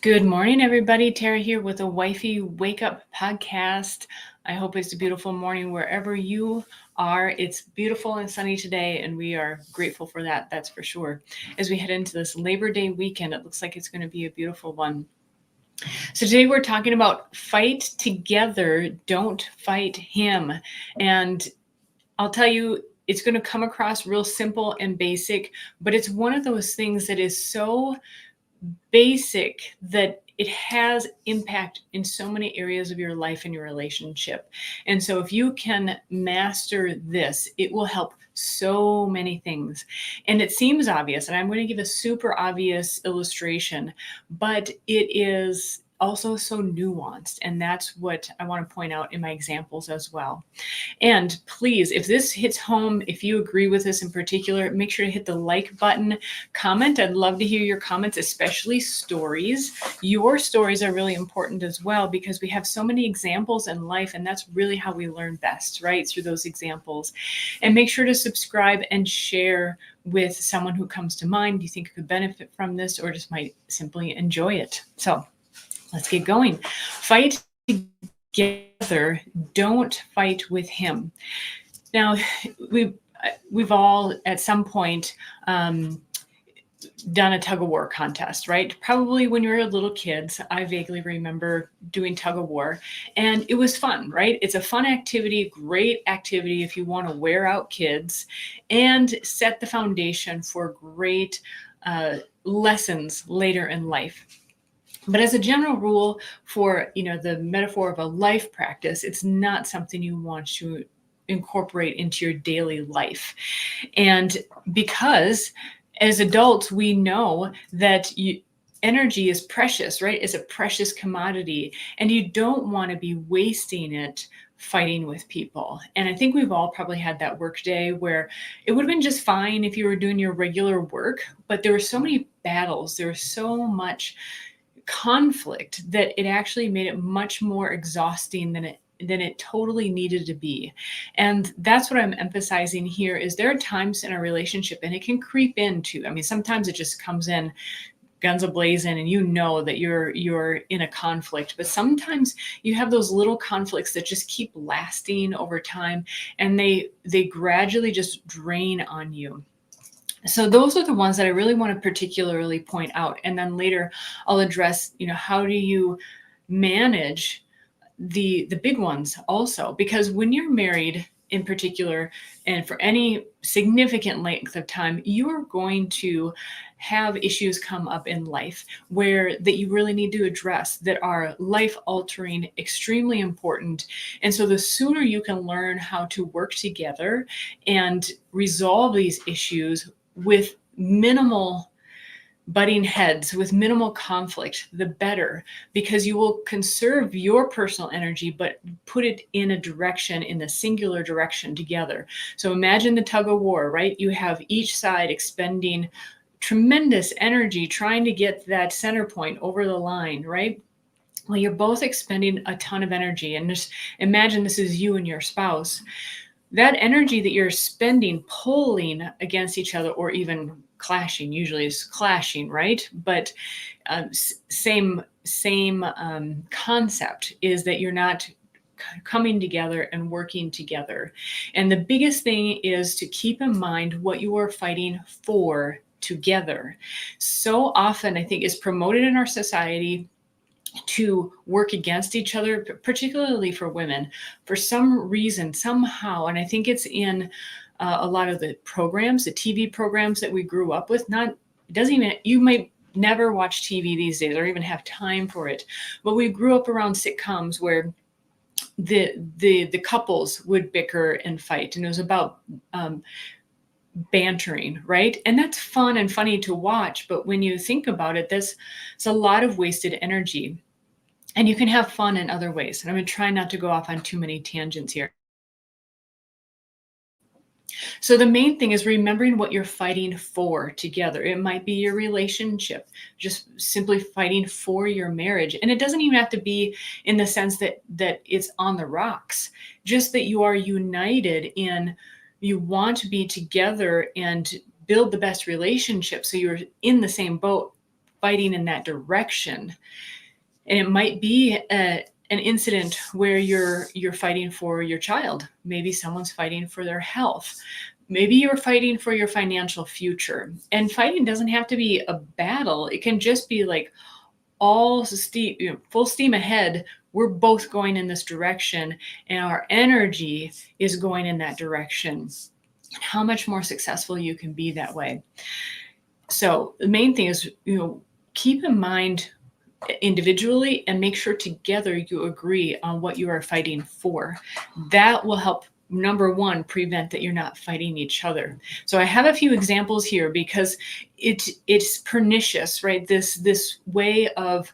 Good morning, everybody. Tara here with a Wifey Wake Up podcast. I hope it's a beautiful morning wherever you are. It's beautiful and sunny today, and we are grateful for that, that's for sure. As we head into this Labor Day weekend, it looks like it's going to be a beautiful one. So today we're talking about fight together, don't fight him. And I'll tell you, it's going to come across real simple and basic, but it's one of those things that is so basic that it has impact in so many areas of your life and your relationship. And so if you can master this, it will help so many things. And it seems obvious, and I'm going to give a super obvious illustration, but it is also so nuanced. And that's what I want to point out in my examples as well. And please, if this hits home, if you agree with this in particular, make sure to hit the like button, comment. I'd love to hear your comments, especially stories. Your stories are really important as well because we have so many examples in life, and that's really how we learn best, right? Through those examples. And make sure to subscribe and share with someone who comes to mind you think could benefit from this or just might simply enjoy it. So let's get going. Fight together, don't fight with him. Now, we've all at some point done a tug-of-war contest, right? Probably when you were little kids. I vaguely remember doing tug-of-war, and it was fun, right? It's a fun activity, great activity if you want to wear out kids and set the foundation for great lessons later in life. But as a general rule for, the metaphor of a life practice, it's not something you want to incorporate into your daily life. And because as adults, we know that energy is precious, right? It's a precious commodity, and you don't want to be wasting it fighting with people. And I think we've all probably had that work day where it would have been just fine if you were doing your regular work, but there were so many battles, there was so much conflict that it actually made it much more exhausting than it totally needed to be. And that's what I'm emphasizing here is there are times in a relationship, and it can creep into, sometimes it just comes in guns a-blazing and you know that you're in a conflict, but sometimes you have those little conflicts that just keep lasting over time, and they gradually just drain on you. So those are the ones that I really want to particularly point out. And then later I'll address, how do you manage the big ones also? Because when you're married in particular, and for any significant length of time, you are going to have issues come up in life that you really need to address, that are life altering, extremely important. And so the sooner you can learn how to work together and resolve these issues with minimal butting heads, with minimal conflict, the better, because you will conserve your personal energy, but put it in a direction, in the singular direction together. So imagine the tug of war, right? You have each side expending tremendous energy trying to get that center point over the line, right? Well, you're both expending a ton of energy, and just imagine this is you and your spouse. That energy that you're spending pulling against each other, or even clashing, usually is clashing, right? But same concept is that you're not coming together and working together. And the biggest thing is to keep in mind what you are fighting for together. So often, I think, is promoted in our society to work against each other, particularly for women, for some reason, somehow. And I think it's in a lot of the programs, the TV programs that we grew up with. You might never watch TV these days or even have time for it, but we grew up around sitcoms where the couples would bicker and fight, and it was about bantering, right? And that's fun and funny to watch, but when you think about it, it's a lot of wasted energy. And you can have fun in other ways. And I'm going to try not to go off on too many tangents here. So the main thing is remembering what you're fighting for together. It might be your relationship, just simply fighting for your marriage. And it doesn't even have to be in the sense that it's on the rocks, just that you are united in, you want to be together and build the best relationship. So you're in the same boat, fighting in that direction. And it might be an incident where you're fighting for your child. Maybe someone's fighting for their health. Maybe you're fighting for your financial future. And fighting doesn't have to be a battle. It can just be like all steam, full steam ahead. We're both going in this direction, and our energy is going in that direction. How much more successful you can be that way. So the main thing is, keep in mind individually and make sure together you agree on what you are fighting for. That will help, number one, prevent that you're not fighting each other. So I have a few examples here because it's pernicious, right? This way of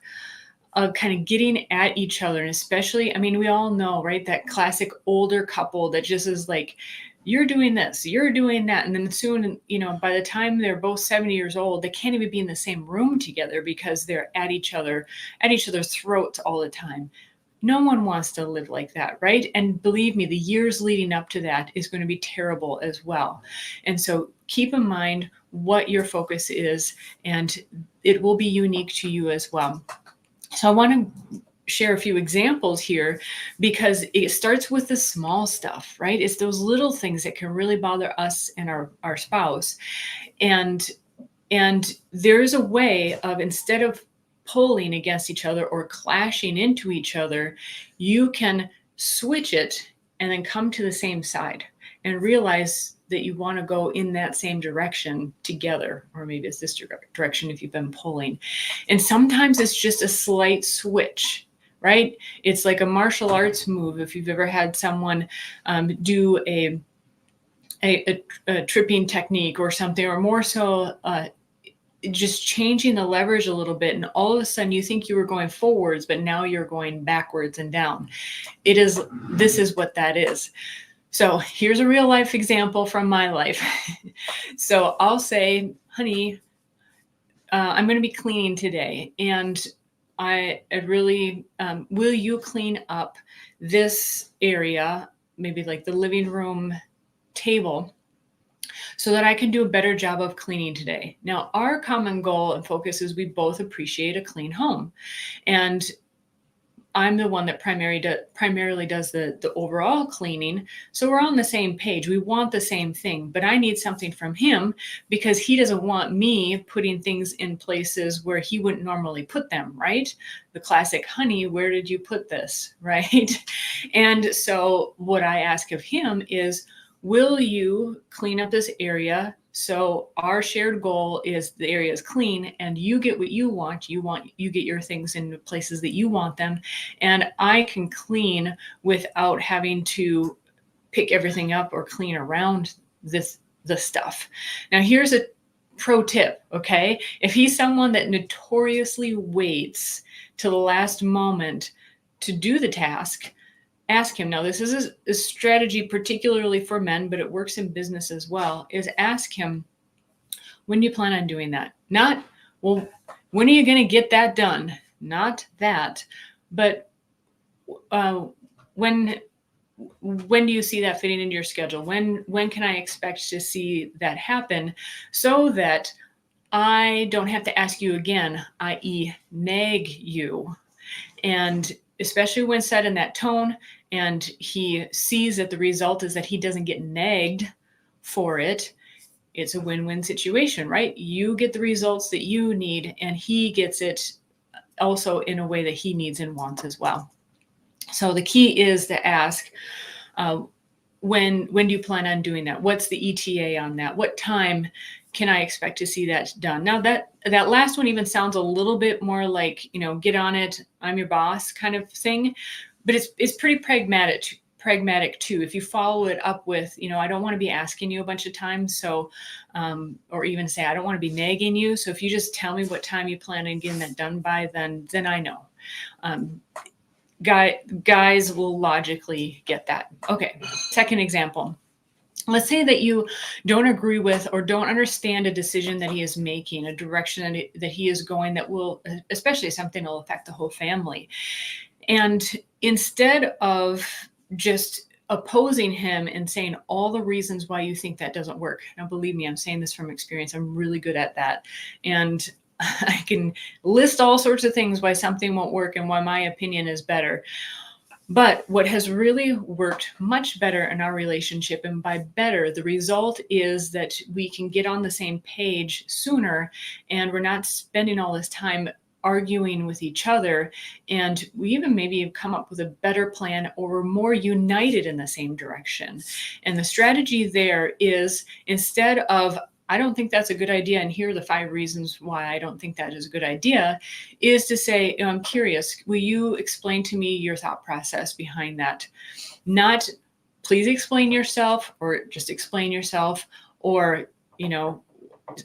kind of getting at each other. And especially, I mean, we all know, right, that classic older couple that just is like, you're doing this, you're doing that. And then soon, by the time they're both 70 years old, they can't even be in the same room together because they're at each other's throats all the time. No one wants to live like that, right? And believe me, the years leading up to that is going to be terrible as well. And so keep in mind what your focus is, and it will be unique to you as well. So I want to share a few examples here because it starts with the small stuff, right? It's those little things that can really bother us and our spouse. And there's a way of, instead of pulling against each other or clashing into each other, you can switch it and then come to the same side and realize that you want to go in that same direction together, or maybe it's this direction if you've been pulling. And sometimes it's just a slight switch, right? It's like a martial arts move. If you've ever had someone do a tripping technique or something, or more so just changing the leverage a little bit, and all of a sudden you think you were going forwards, but now you're going backwards and down. This is what that is. So here's a real life example from my life. So I'll say, honey, I'm going to be cleaning today, and I really, will you clean up this area, maybe like the living room table, so that I can do a better job of cleaning today. Now, our common goal and focus is we both appreciate a clean home. And I'm the one that primarily does the overall cleaning. So we're on the same page. We want the same thing, but I need something from him because he doesn't want me putting things in places where he wouldn't normally put them, right? The classic, honey, where did you put this, right? And so what I ask of him is, will you clean up this area? So our shared goal is the area is clean, and you get what you want. You get your things in places that you want them, and I can clean without having to pick everything up or clean around the stuff. Now here's a pro tip, okay? If he's someone that notoriously waits till the last moment to do the task, ask him. Now, this is a strategy particularly for men, but it works in business as well, is ask him, when do you plan on doing that? Not, well, when are you going to get that done? Not that, but when do you see that fitting into your schedule? When can I expect to see that happen, so that I don't have to ask you again, i.e. nag you? And especially when said in that tone, and he sees that the result is that he doesn't get nagged for it, it's a win-win situation, right? You get the results that you need, and he gets it also in a way that he needs and wants as well. So the key is to ask, when do you plan on doing that? What's the ETA on that? What time can I expect to see that done? Now that last one even sounds a little bit more like, get on it, I'm your boss kind of thing, but it's pretty pragmatic too. If you follow it up with, I don't want to be asking you a bunch of times. So, or even say, I don't want to be nagging you. So if you just tell me what time you plan on getting that done by, then I know. Guys will logically get that. Okay. Second example. Let's say that you don't agree with or don't understand a decision that he is making, a direction that he is going that will, especially something that will affect the whole family. And instead of just opposing him and saying all the reasons why you think that doesn't work. Now, believe me, I'm saying this from experience. I'm really good at that. And I can list all sorts of things why something won't work and why my opinion is better. But what has really worked much better in our relationship, and by better, the result is that we can get on the same page sooner, and we're not spending all this time arguing with each other. And we even maybe have come up with a better plan, or we're more united in the same direction. And the strategy there is, instead of, I don't think that's a good idea, and here are the 5 reasons why I don't think that is a good idea, is to say, I'm curious, will you explain to me your thought process behind that? Not, please explain yourself, or just explain yourself, or,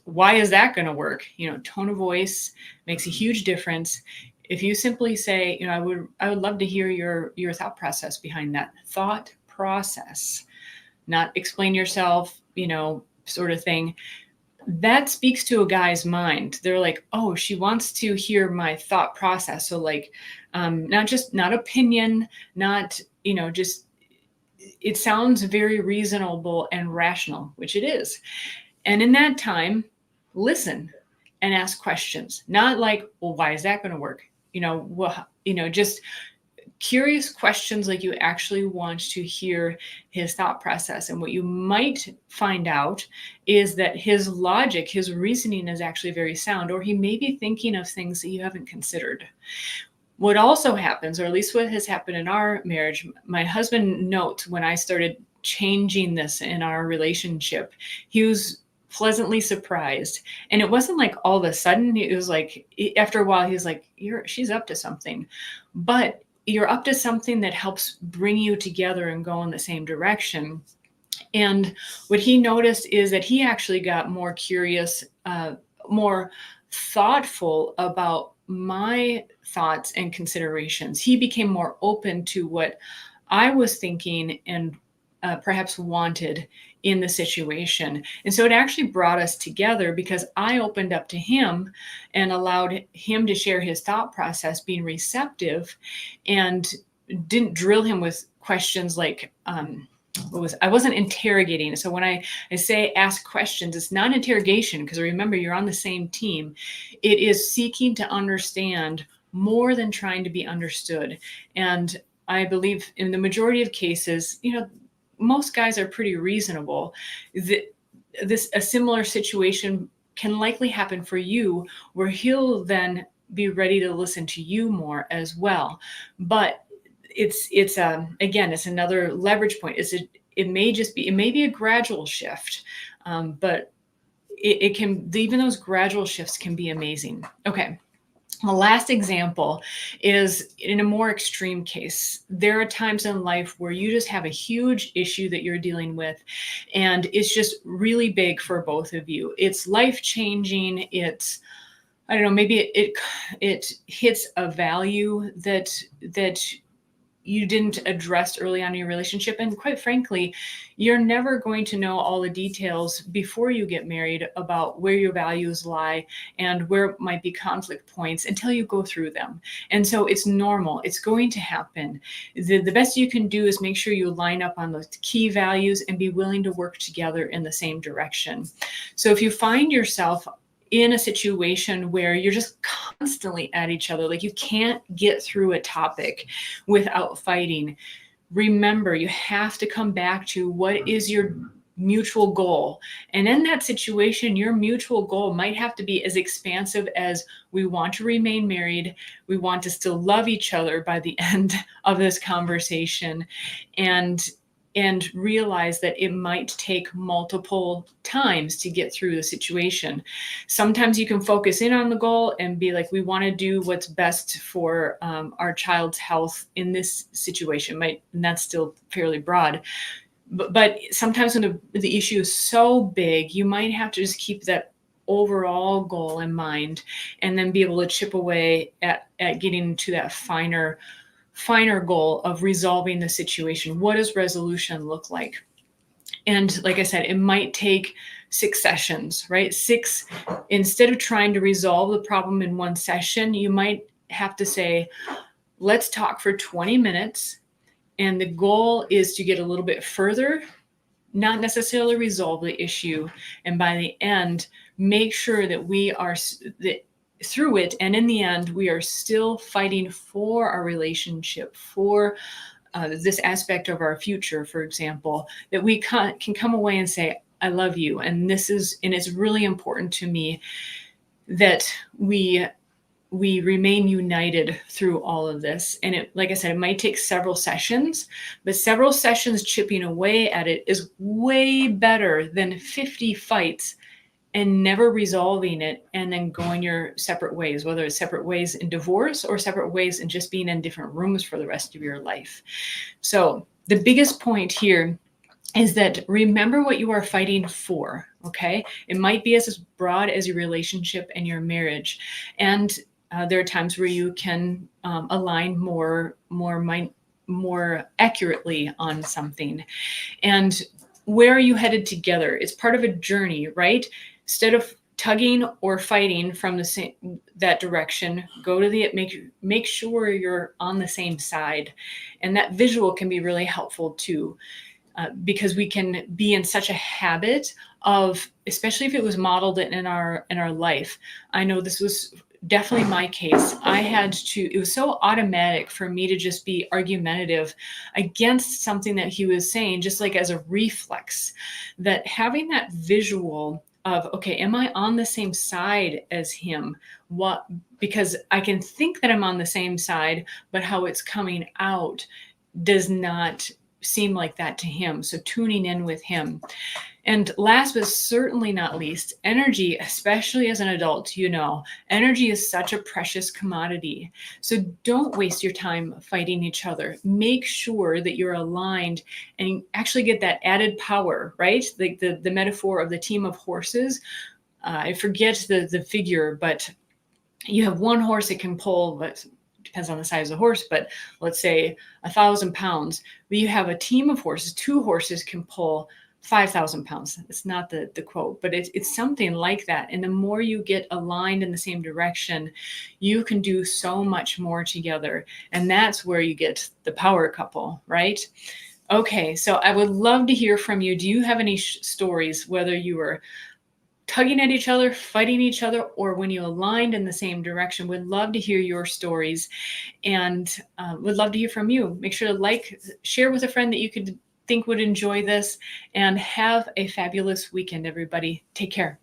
why is that going to work? Tone of voice makes a huge difference. If you simply say, I would love to hear your thought process behind that. Thought process, not explain yourself, sort of thing. That speaks to a guy's mind. They're like, oh, she wants to hear my thought process. So like, not opinion, not, just, it sounds very reasonable and rational, which it is. And in that time, listen and ask questions, not like, well, why is that going to work? Just curious questions, like you actually want to hear his thought process. And what you might find out is that his logic, his reasoning is actually very sound, or he may be thinking of things that you haven't considered. What also happens, or at least what has happened in our marriage, my husband notes when I started changing this in our relationship, he was pleasantly surprised. And it wasn't like all of a sudden, it was like, after a while, he was like, she's up to something. But you're up to something that helps bring you together and go in the same direction. And what he noticed is that he actually got more curious, more thoughtful about my thoughts and considerations. He became more open to what I was thinking and perhaps wanted in the situation. And so it actually brought us together, because I opened up to him and allowed him to share his thought process, being receptive, and didn't drill him with questions like, I wasn't interrogating. So when I say ask questions, it's not interrogation, because remember, you're on the same team. It is seeking to understand more than trying to be understood. And I believe in the majority of cases, most guys are pretty reasonable. A similar situation can likely happen for you, where he'll then be ready to listen to you more as well. But it's again, it's another leverage point. It may be a gradual shift, but it can, even those gradual shifts can be amazing. Okay. The last example is in a more extreme case. There are times in life where you just have a huge issue that you're dealing with, and it's just really big for both of you. It's life-changing. It's, I don't know, maybe it hits a value that you didn't address early on in your relationship. And quite frankly, you're never going to know all the details before you get married about where your values lie and where might be conflict points until you go through them. And so it's normal. It's going to happen. The best you can do is make sure you line up on those key values and be willing to work together in the same direction. So if you find yourself in a situation where you're just constantly at each other, like you can't get through a topic without fighting, remember, you have to come back to what is your mutual goal. And in that situation, your mutual goal might have to be as expansive as, we want to remain married. We want to still love each other by the end of this conversation. And realize that it might take multiple times to get through the situation. Sometimes you can focus in on the goal and be like, we want to do what's best for our child's health in this situation. And that's still fairly broad. But sometimes when the issue is so big, you might have to just keep that overall goal in mind, and then be able to chip away at getting to that finer goal of resolving the situation. What does resolution look like? And like I said, it might take 6 sessions, right? 6, instead of trying to resolve the problem in one session, you might have to say, let's talk for 20 minutes. And the goal is to get a little bit further, not necessarily resolve the issue. And by the end, make sure that through it. And in the end, we are still fighting for our relationship, for this aspect of our future, for example, that we can come away and say, I love you. And it's really important to me that we remain united through all of this. And it, like I said, it might take several sessions, but several sessions chipping away at it is way better than 50 fights and never resolving it and then going your separate ways, whether it's separate ways in divorce or separate ways in just being in different rooms for the rest of your life. So the biggest point here is that remember what you are fighting for, okay? It might be as broad as your relationship and your marriage. And there are times where you can align more accurately on something. And where are you headed together? It's part of a journey, right? Instead of tugging or fighting from that direction, go to make sure you're on the same side. And that visual can be really helpful too. Because we can be in such a habit of, especially if it was modeled in our life. I know this was definitely my case. It was so automatic for me to just be argumentative against something that he was saying, just like as a reflex, that having that visual of, okay, am I on the same side as him? Because I can think that I'm on the same side, but how it's coming out does not seem like that to him. So tuning in with him. And last but certainly not least, energy, especially as an adult, energy is such a precious commodity. So don't waste your time fighting each other. Make sure that you're aligned and actually get that added power, right? Like the metaphor of the team of horses. I forget the figure, but you have one horse that can pull, but depends on the size of the horse, but let's say 1,000 pounds, but you have a team of horses, 2 horses can pull 5,000 pounds. It's not the quote, but it's something like that. And the more you get aligned in the same direction, you can do so much more together. And that's where you get the power couple, right? Okay, so I would love to hear from you. Do you have any stories, whether you were tugging at each other, fighting each other, or when you aligned in the same direction? Would love to hear your stories and would love to hear from you. Make sure to share with a friend that you could think would enjoy this, and have a fabulous weekend, everybody. Take care.